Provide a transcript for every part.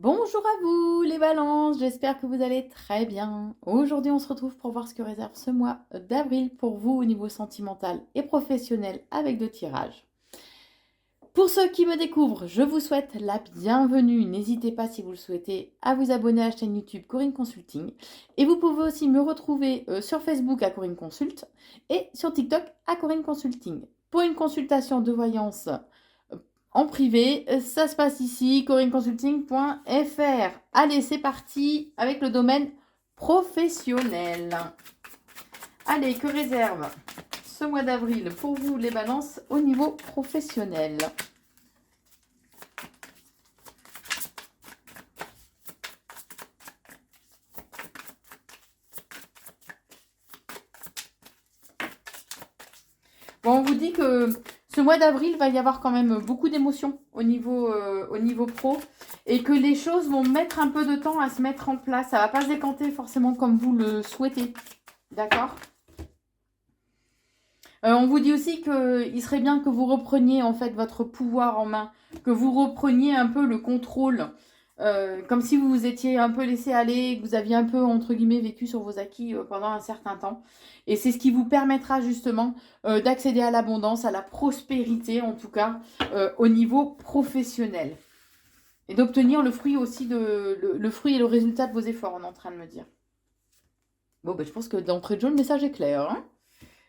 Bonjour à vous les balances, j'espère que vous allez très bien. Aujourd'hui on se retrouve pour voir ce que réserve ce mois d'avril pour vous au niveau sentimental et professionnel avec deux tirages. Pour ceux qui me découvrent, je vous souhaite la bienvenue. N'hésitez pas si vous le souhaitez à vous abonner à la chaîne YouTube Corinne Consulting. Et vous pouvez aussi me retrouver sur Facebook à Corinne Consult et sur TikTok à Corinne Consulting. Pour une consultation de voyance en privé, ça se passe ici, corinneconsulting.fr. Allez, c'est parti avec le domaine professionnel. Allez, que réserve ce mois d'avril pour vous les balances au niveau professionnel? Bon, on vous dit que ce mois d'avril va y avoir quand même beaucoup d'émotions au niveau pro et que les choses vont mettre un peu de temps à se mettre en place. Ça ne va pas se décanter forcément comme vous le souhaitez. D'accord ? On vous dit aussi qu'il serait bien que vous repreniez en fait votre pouvoir en main, que vous repreniez un peu le contrôle, comme si vous vous étiez un peu laissé aller, que vous aviez un peu entre guillemets vécu sur vos acquis pendant un certain temps. Et c'est ce qui vous permettra justement d'accéder à l'abondance, à la prospérité en tout cas, au niveau professionnel. Et d'obtenir le fruit aussi le fruit et le résultat de vos efforts, on est en train de me dire. Bon, ben, je pense que d'entrée de jeu, le message est clair, hein.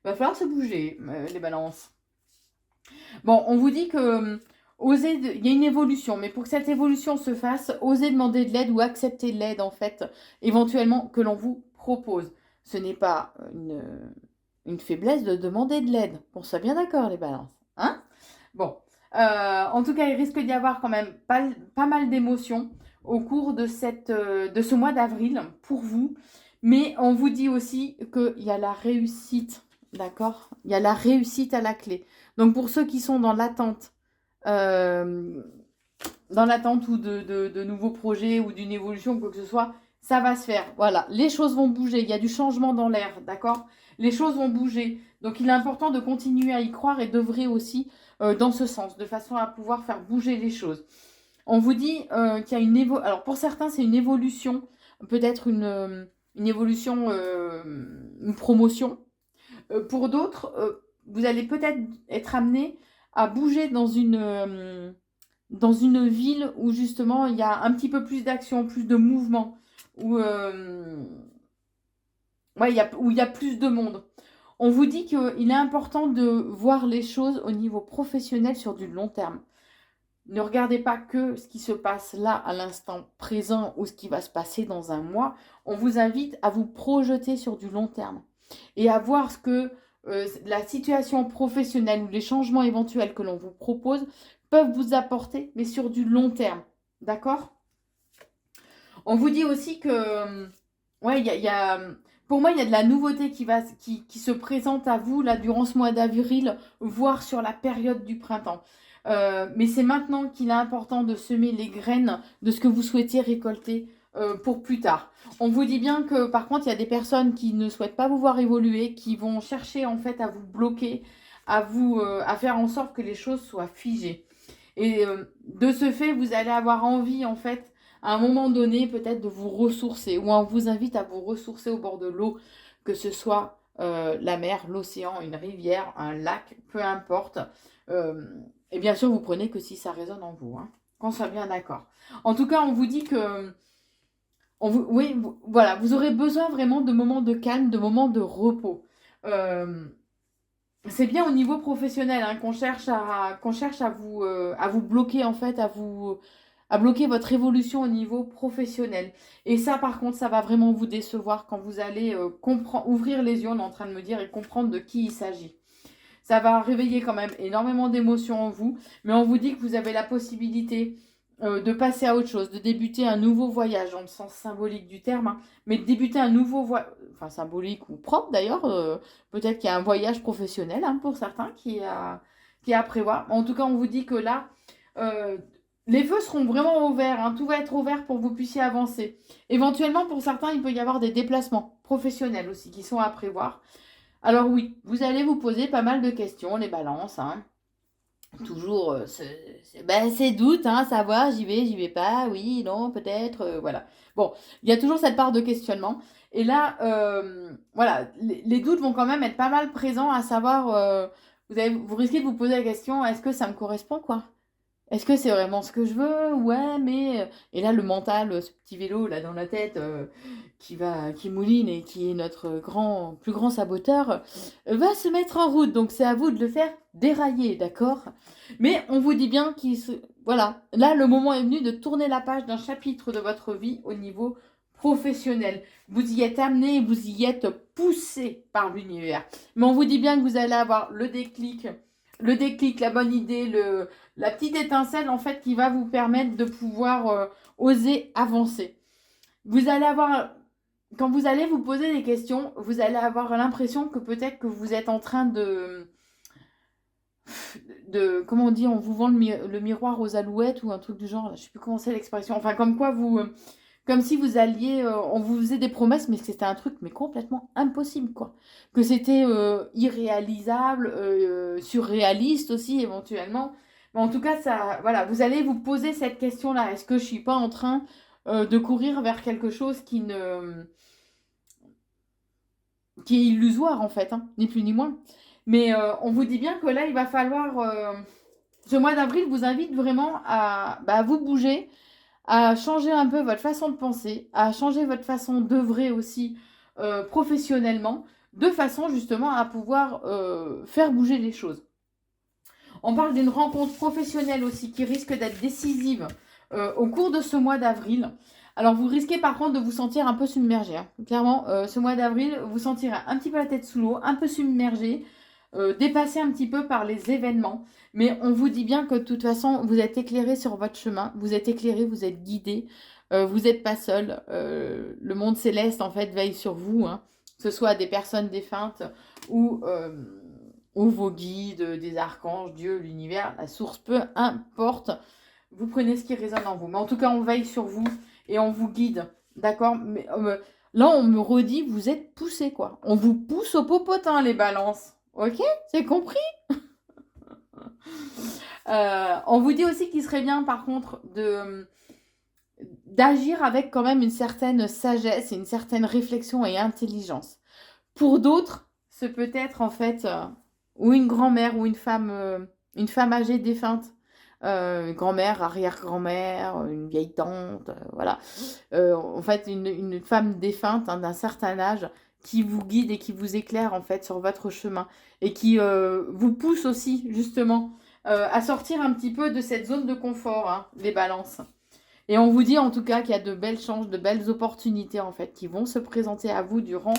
Va falloir se bouger, les balances. Bon, on vous dit que il y a une évolution, mais pour que cette évolution se fasse, osez demander de l'aide ou accepter l'aide, en fait, éventuellement, que l'on vous propose. Ce n'est pas une faiblesse de demander de l'aide. On soit bien d'accord, les balances. Hein? Bon. En tout cas, il risque d'y avoir quand même pas mal d'émotions au cours de ce mois d'avril pour vous. Mais on vous dit aussi qu'il y a la réussite. D'accord? Il y a la réussite à la clé. Donc pour ceux qui sont euh, dans l'attente ou de nouveaux projets ou d'une évolution, quoi que ce soit, ça va se faire. Voilà, les choses vont bouger. Il y a du changement dans l'air, d'accord? Les choses vont bouger. Donc il est important de continuer à y croire et d'œuvrer aussi dans ce sens, de façon à pouvoir faire bouger les choses. On vous dit qu'il y a une évolution. Alors pour certains, c'est une évolution, peut-être une évolution, une promotion. Pour d'autres, vous allez peut-être être amené à bouger dans une ville où justement il y a un petit peu plus d'action, plus de mouvement, ouais, où il y a plus de monde. On vous dit qu'il est important de voir les choses au niveau professionnel sur du long terme. Ne regardez pas que ce qui se passe là à l'instant présent ou ce qui va se passer dans un mois. On vous invite à vous projeter sur du long terme et à voir ce que la situation professionnelle ou les changements éventuels que l'on vous propose peuvent vous apporter, mais sur du long terme. D'accord? On vous dit aussi que, ouais, pour moi, il y a de la nouveauté qui se présente à vous là durant ce mois d'avril, voire sur la période du printemps. Mais c'est maintenant qu'il est important de semer les graines de ce que vous souhaitiez récolter pour plus tard. On vous dit bien que par contre, il y a des personnes qui ne souhaitent pas vous voir évoluer, qui vont chercher en fait à vous bloquer, à faire en sorte que les choses soient figées. Et de ce fait, vous allez avoir envie en fait à un moment donné peut-être de vous ressourcer, ou on vous invite à vous ressourcer au bord de l'eau, que ce soit la mer, l'océan, une rivière, un lac, peu importe. Et bien sûr, vous prenez que si ça résonne en vous, hein, qu'on soit bien d'accord. En tout cas, on vous dit que oui, voilà, vous aurez besoin vraiment de moments de calme, de moments de repos. C'est bien au niveau professionnel hein, qu'on cherche à vous bloquer en fait, à bloquer votre évolution au niveau professionnel. Et ça, par contre, ça va vraiment vous décevoir quand vous allez ouvrir les yeux, on est en train de me dire, et comprendre de qui il s'agit. Ça va réveiller quand même énormément d'émotions en vous, mais on vous dit que vous avez la possibilité de passer à autre chose, de débuter un nouveau voyage, dans le sens symbolique du terme, hein, mais de débuter un nouveau voyage, enfin symbolique ou propre d'ailleurs, peut-être qu'il y a un voyage professionnel hein, pour certains qui est à prévoir. En tout cas, on vous dit que là, euh, les feux seront vraiment ouverts, hein, tout va être ouvert pour que vous puissiez avancer. Éventuellement, pour certains, il peut y avoir des déplacements professionnels aussi qui sont à prévoir. Alors oui, vous allez vous poser pas mal de questions, les balances, hein. toujours ben, ces doutes, hein, savoir j'y vais pas, oui, non, peut-être, voilà. Bon, il y a toujours cette part de questionnement. Et là, voilà, les doutes vont quand même être pas mal présents, à savoir, vous risquez de vous poser la question, est-ce que ça me correspond, quoi? Est-ce que c'est vraiment ce que je veux? Ouais, mais et là, le mental, ce petit vélo là dans la tête qui mouline et qui est notre plus grand saboteur, va se mettre en route. Donc c'est à vous de le faire dérailler, d'accord? Mais on vous dit bien voilà, là le moment est venu de tourner la page d'un chapitre de votre vie au niveau professionnel. Vous y êtes amené, vous y êtes poussé par l'univers. Mais on vous dit bien que vous allez avoir le déclic, la bonne idée, la petite étincelle en fait qui va vous permettre de pouvoir oser avancer. Vous allez avoir, quand vous allez vous poser des questions, vous allez avoir l'impression que peut-être que vous êtes en train comment on dit, on vous vend le miroir aux alouettes ou un truc du genre, je sais plus comment c'est l'expression, enfin comme quoi comme si vous alliez, on vous faisait des promesses, mais que c'était un truc mais complètement impossible, quoi. Que c'était irréalisable, surréaliste aussi éventuellement. Mais en tout cas, ça, voilà, vous allez vous poser cette question-là. Est-ce que je suis pas en train de courir vers quelque chose qui est illusoire en fait, hein, ni plus ni moins. Mais on vous dit bien que là, il va falloir, ce mois d'avril vous invite vraiment à vous bouger, à changer un peu votre façon de penser, à changer votre façon d'œuvrer aussi professionnellement, de façon justement à pouvoir faire bouger les choses. On parle d'une rencontre professionnelle aussi qui risque d'être décisive au cours de ce mois d'avril. Alors vous risquez par contre de vous sentir un peu submergé, hein. Clairement, ce mois d'avril, vous sentirez un petit peu la tête sous l'eau, un peu submergé, dépassé un petit peu par les événements. Mais on vous dit bien que de toute façon, vous êtes éclairé sur votre chemin, vous êtes éclairé, vous êtes guidé, vous n'êtes pas seul. Le monde céleste, en fait, veille sur vous, hein, que ce soit des personnes défuntes ou vos guides, des archanges, Dieu, l'univers, la source, peu importe. Vous prenez ce qui résonne en vous. Mais en tout cas, on veille sur vous et on vous guide. D'accord? Mais là, on me redit, vous êtes poussés, quoi. On vous pousse au popotin, les balances. Ok? C'est compris? On vous dit aussi qu'il serait bien, par contre, d'agir avec quand même une certaine sagesse et une certaine réflexion et intelligence. Pour d'autres, ce peut être en fait ou une grand-mère ou une femme âgée défunte, grand-mère, arrière-grand-mère, une vieille tante, voilà. En fait, une femme défunte, hein, d'un certain âge qui vous guide et qui vous éclaire en fait sur votre chemin et qui vous pousse aussi justement à sortir un petit peu de cette zone de confort, hein, les balances. Et on vous dit en tout cas qu'il y a de belles chances, de belles opportunités en fait qui vont se présenter à vous durant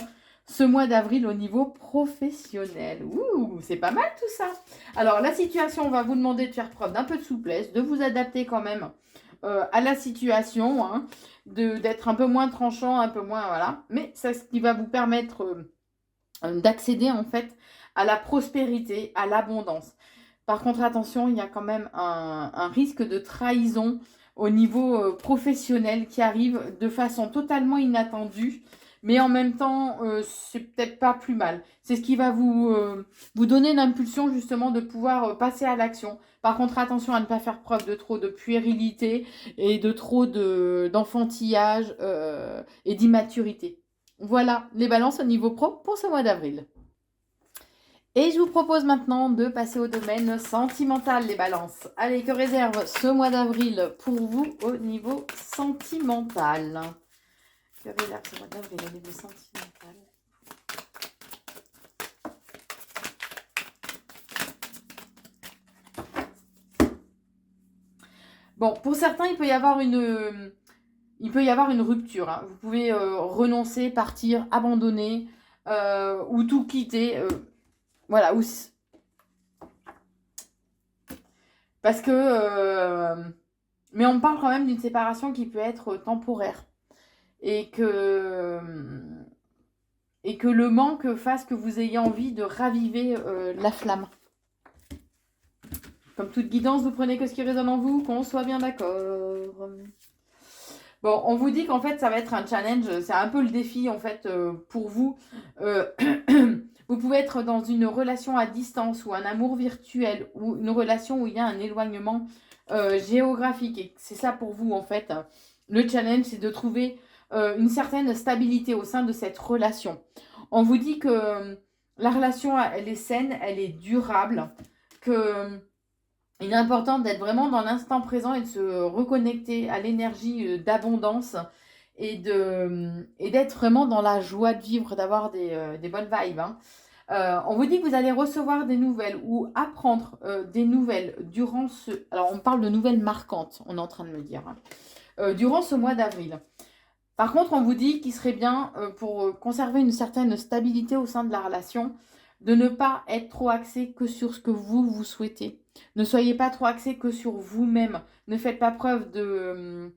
ce mois d'avril au niveau professionnel. Ouh, c'est pas mal tout ça. Alors la situation va vous demander de faire preuve d'un peu de souplesse, de vous adapter quand même à la situation, hein, d'être un peu moins tranchant, un peu moins, voilà. Mais c'est ce qui va vous permettre d'accéder en fait à la prospérité, à l'abondance. Par contre, attention, il y a quand même un risque de trahison au niveau professionnel qui arrive de façon totalement inattendue, mais en même temps, c'est peut-être pas plus mal. C'est ce qui va vous donner l'impulsion justement de pouvoir passer à l'action. Par contre, attention à ne pas faire preuve de trop de puérilité et de trop d'enfantillage et d'immaturité. Voilà les balances au niveau pro pour ce mois d'avril. Et je vous propose maintenant de passer au domaine sentimental, les balances. Allez, que réserve ce mois d'avril pour vous au niveau sentimental? Que réserve ce mois d'avril au niveau sentimental? Bon, pour certains, il peut y avoir une rupture, hein. Vous pouvez renoncer, partir, abandonner ou tout quitter. Voilà, parce que... mais on parle quand même d'une séparation qui peut être temporaire. Et que le manque fasse que vous ayez envie de raviver la flamme. Comme toute guidance, vous prenez que ce qui résonne en vous, qu'on soit bien d'accord. Bon, on vous dit qu'en fait, ça va être un challenge. C'est un peu le défi, en fait, pour vous. Vous pouvez être dans une relation à distance ou un amour virtuel ou une relation où il y a un éloignement géographique. Et c'est ça pour vous, en fait. Le challenge, c'est de trouver une certaine stabilité au sein de cette relation. On vous dit que la relation, elle est saine, elle est durable, que il est important d'être vraiment dans l'instant présent et de se reconnecter à l'énergie d'abondance et d'être vraiment dans la joie de vivre, d'avoir des bonnes vibes. Hein. On vous dit que vous allez recevoir des nouvelles ou apprendre des nouvelles durant ce... Alors, on parle de nouvelles marquantes, on est en train de me dire. Hein, durant ce mois d'avril. Par contre, on vous dit qu'il serait bien, pour conserver une certaine stabilité au sein de la relation, de ne pas être trop axé que sur ce que vous souhaitez. Ne soyez pas trop axé que sur vous-même. Ne faites pas preuve de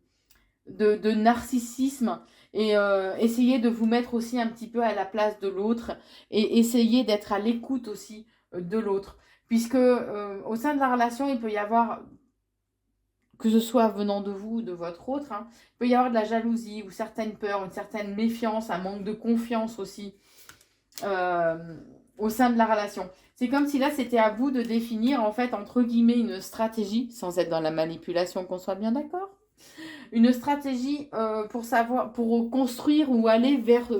narcissisme et essayez de vous mettre aussi un petit peu à la place de l'autre et essayez d'être à l'écoute aussi de l'autre. Puisque au sein de la relation, il peut y avoir, que ce soit venant de vous ou de votre autre, hein, il peut y avoir de la jalousie ou certaines peurs, une certaine méfiance, un manque de confiance aussi au sein de la relation. C'est comme si là, c'était à vous de définir, en fait, entre guillemets, une stratégie, sans être dans la manipulation, qu'on soit bien d'accord, une stratégie pour savoir, pour construire ou aller vers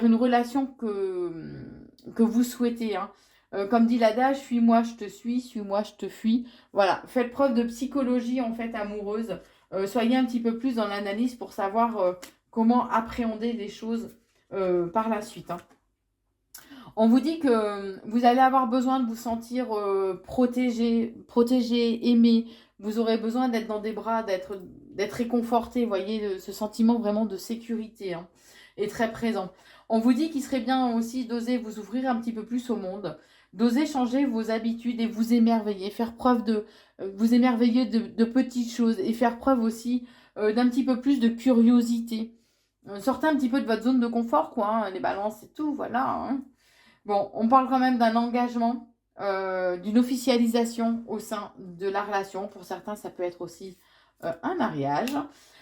une relation que vous souhaitez. Hein. Comme dit l'adage, suis-moi, je te suis-moi, je te fuis. Voilà, faites preuve de psychologie en fait amoureuse. Soyez un petit peu plus dans l'analyse pour savoir comment appréhender les choses par la suite. Hein. On vous dit que vous allez avoir besoin de vous sentir protégé, aimé. Vous aurez besoin d'être dans des bras, d'être réconforté. Vous voyez, ce sentiment vraiment de sécurité hein, est très présent. On vous dit qu'il serait bien aussi d'oser vous ouvrir un petit peu plus au monde, d'oser changer vos habitudes et vous émerveiller, faire preuve de vous émerveiller de petites choses et faire preuve aussi d'un petit peu plus de curiosité. Sortez un petit peu de votre zone de confort, quoi. Hein, les balances et tout, voilà. Hein. Bon, on parle quand même d'un engagement, d'une officialisation au sein de la relation. Pour certains, ça peut être aussi un mariage.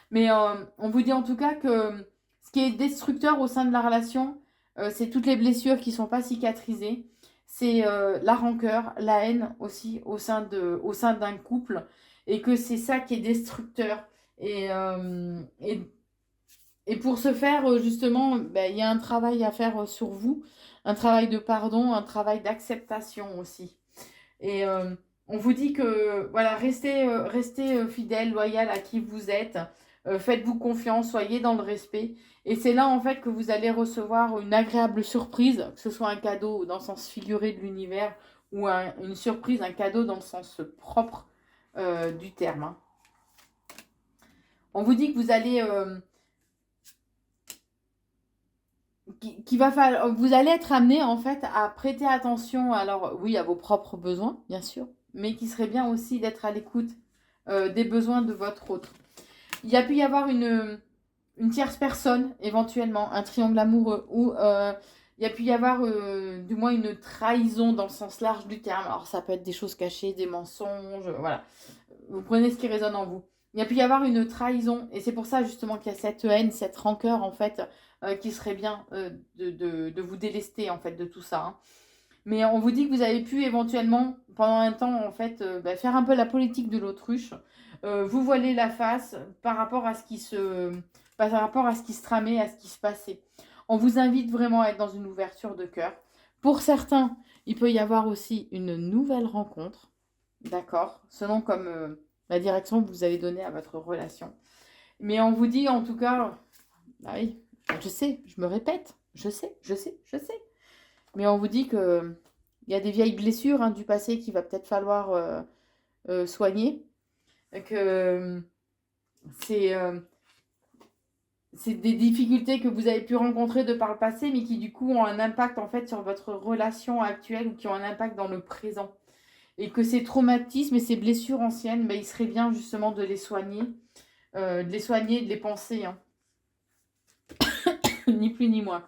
Mais on vous dit en tout cas que ce qui est destructeur au sein de la relation, c'est toutes les blessures qui ne sont pas cicatrisées. C'est la rancœur, la haine aussi au sein d'un couple. Et que c'est ça qui est destructeur. Et pour ce faire, justement, ben, il y a un travail à faire sur vous, un travail de pardon, un travail d'acceptation aussi. Et on vous dit que, voilà, restez fidèle, loyal à qui vous êtes, faites-vous confiance, soyez dans le respect. Et c'est là, en fait, que vous allez recevoir une agréable surprise, que ce soit un cadeau dans le sens figuré de l'univers ou une surprise, un cadeau dans le sens propre du terme. Hein. On vous dit que vous allez... vous allez être amené en fait à prêter attention, alors oui, à vos propres besoins, bien sûr, mais qui serait bien aussi d'être à l'écoute des besoins de votre autre. Il y a pu y avoir une tierce personne, éventuellement, un triangle amoureux, ou il y a pu y avoir du moins une trahison dans le sens large du terme. Alors ça peut être des choses cachées, des mensonges, voilà. Vous prenez ce qui résonne en vous. Il y a pu y avoir une trahison, et c'est pour ça justement qu'il y a cette haine, cette rancœur en fait, qui serait bien de vous délester en fait de tout ça. Hein. Mais on vous dit que vous avez pu éventuellement, pendant un temps en fait, faire un peu la politique de l'autruche, vous voiler la face par rapport à ce qui se tramait, à ce qui se passait. On vous invite vraiment à être dans une ouverture de cœur. Pour certains, il peut y avoir aussi une nouvelle rencontre, d'accord, selon comme la direction que vous avez donnée à votre relation. Mais on vous dit en tout cas, bah oui, je sais, je me répète, je sais. Mais on vous dit que il y a des vieilles blessures hein, du passé qu'il va peut-être falloir soigner. Que c'est des difficultés que vous avez pu rencontrer de par le passé, mais qui du coup ont un impact en fait sur votre relation actuelle ou qui ont un impact dans le présent. Et que ces traumatismes et ces blessures anciennes, il serait bien justement de les soigner, de les penser. Hein. Ni plus ni moins.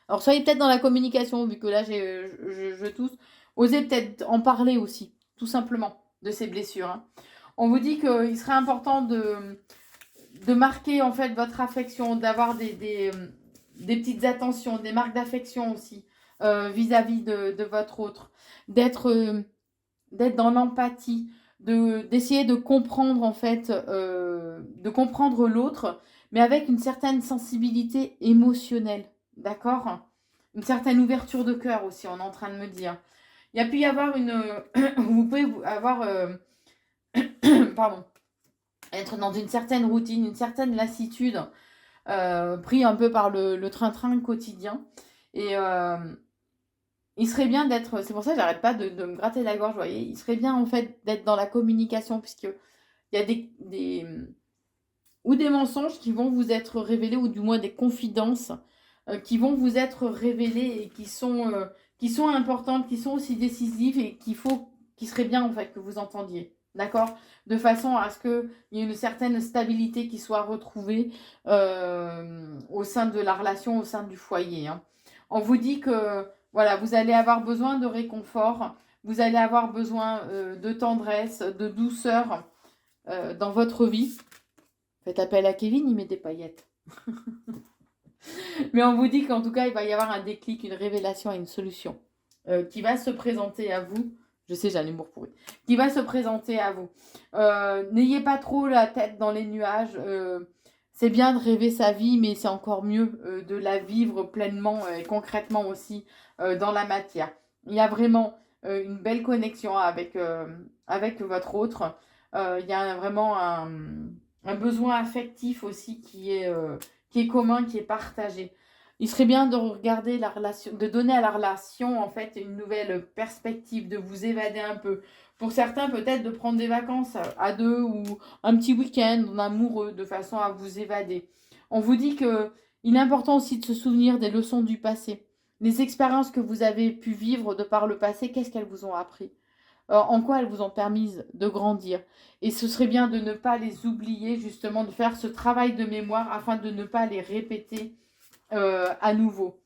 Alors soyez peut-être dans la communication, vu que là je tousse. Osez peut-être en parler aussi, tout simplement, de ces blessures. Hein. On vous dit qu'il serait important de marquer en fait votre affection, d'avoir des petites attentions, des marques d'affection aussi vis-à-vis de votre autre, d'être dans l'empathie, d'essayer de comprendre en fait, de comprendre l'autre, mais avec une certaine sensibilité émotionnelle, d'accord? Une certaine ouverture de cœur aussi, on est en train de me dire. Il y a pu y avoir vous pouvez avoir, pardon, être dans une certaine routine, une certaine lassitude, pris un peu par le train-train quotidien. Et il serait bien d'être, c'est pour ça que j'arrête pas de me gratter la gorge, vous voyez, il serait bien en fait d'être dans la communication, puisque il y a ou des mensonges qui vont vous être révélés, ou du moins des confidences qui vont vous être révélées et qui sont importantes, qui sont aussi décisives et qui serait bien en fait que vous entendiez. D'accord? De façon à ce qu'il y ait une certaine stabilité qui soit retrouvée au sein de la relation, au sein du foyer. Hein. On vous dit que voilà, vous allez avoir besoin de réconfort, vous allez avoir besoin de tendresse, de douceur dans votre vie. Faites appel à Kevin, il met des paillettes. Mais on vous dit qu'en tout cas, il va y avoir un déclic, une révélation et une solution qui va se présenter à vous. Je sais, j'ai un humour pourri. Qui va se présenter à vous. N'ayez pas trop la tête dans les nuages. C'est bien de rêver sa vie, mais c'est encore mieux de la vivre pleinement et concrètement aussi dans la matière. Il y a vraiment une belle connexion avec votre autre. Il y a vraiment un besoin affectif aussi qui est commun, qui est partagé. Il serait bien de regarder la relation, de donner à la relation en fait une nouvelle perspective, de vous évader un peu. Pour certains, peut-être de prendre des vacances à deux ou un petit week-end en amoureux, de façon à vous évader. On vous dit que il est important aussi de se souvenir des leçons du passé. Les expériences que vous avez pu vivre de par le passé, qu'est-ce qu'elles vous ont appris? En quoi elles vous ont permis de grandir. Et ce serait bien de ne pas les oublier, justement, de faire ce travail de mémoire afin de ne pas les répéter à nouveau.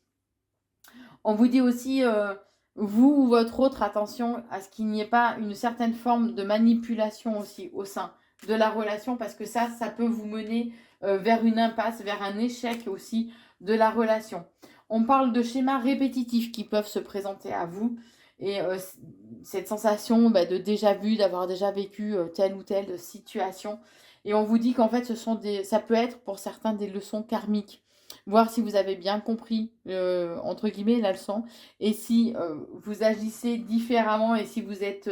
On vous dit aussi, vous ou votre autre, attention à ce qu'il n'y ait pas une certaine forme de manipulation aussi au sein de la relation, parce que ça peut vous mener vers une impasse, vers un échec aussi de la relation. On parle de schémas répétitifs qui peuvent se présenter à vous, et cette sensation de déjà vu, d'avoir déjà vécu telle ou telle situation. Et on vous dit qu'en fait, ça peut être pour certains des leçons karmiques. Voir si vous avez bien compris, entre guillemets, la leçon, et si vous agissez différemment, et si vous êtes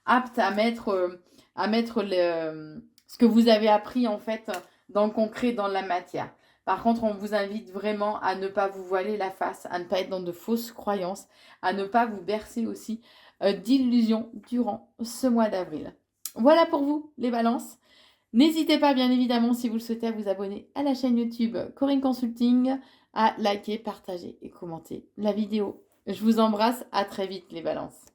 apte à mettre ce que vous avez appris en fait dans le concret, dans la matière. Par contre, on vous invite vraiment à ne pas vous voiler la face, à ne pas être dans de fausses croyances, à ne pas vous bercer aussi d'illusions durant ce mois d'avril. Voilà pour vous, les balances. N'hésitez pas, bien évidemment, si vous le souhaitez, à vous abonner à la chaîne YouTube Corinne Consulting, à liker, partager et commenter la vidéo. Je vous embrasse, à très vite, les balances.